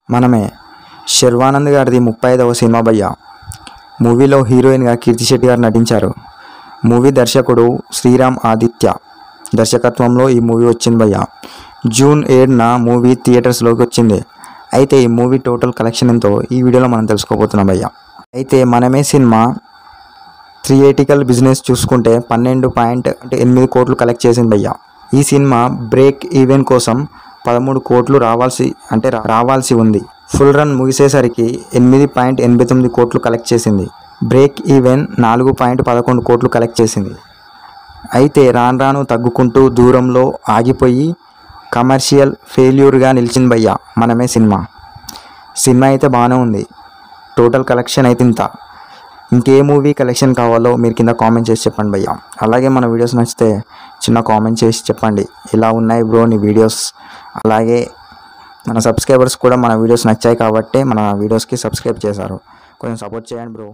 మనమే. శర్వానంద్ గారిది 35వ సినిమా భయ్య. మూవీలో హీరోయిన్గా కీర్తి శెట్టి గారు నటించారు. మూవీ దర్శకుడు శ్రీరామ్ ఆదిత్య దర్శకత్వంలో ఈ మూవీ వచ్చింది భయ్య. జూన్ 7న మూవీ థియేటర్స్లోకి వచ్చింది. అయితే ఈ మూవీ టోటల్ కలెక్షన్ ఎంతో ఈ వీడియోలో మనం తెలుసుకోబోతున్నాం భయ్య. అయితే మనమే సినిమా థియేటికల్ బిజినెస్ చూసుకుంటే 12.8 కోట్లు కలెక్ట్ చేసింది భయ్య. ఈ సినిమా బ్రేక్ ఈవెన్ కోసం 13 కోట్లు రావాల్సి ఉంది. ఫుల్ రన్ ముగిసేసరికి 8.89 కోట్లు కలెక్ట్ చేసింది. బ్రేక్ ఈవెన్ 4.11 కోట్లు కలెక్ట్ చేసింది. అయితే రాను తగ్గుకుంటూ దూరంలో ఆగిపోయి కమర్షియల్ ఫెయిల్యూర్గా నిలిచింది భయ్య మనమే సినిమా. సినిమా అయితే బాగానే ఉంది. టోటల్ కలెక్షన్ అయితే ఇంత. ఇంకే మూవీ కలెక్షన్ కావాలో మీరు కింద కామెంట్ చేసి చెప్పండి భయ్య. అలాగే మన వీడియోస్ నచ్చితే చిన్న కామెంట్ చేసి చెప్పండి, ఇలా ఉన్నాయి బ్రో నీ వీడియోస్. అలాగే మన సబ్స్క్రైబర్స్ కూడా మన వీడియోస్ నచ్చాయి కాబట్టి మన వీడియోస్కి సబ్స్క్రైబ్ చేశారు. కొంచెం సపోర్ట్ చేయండి బ్రో.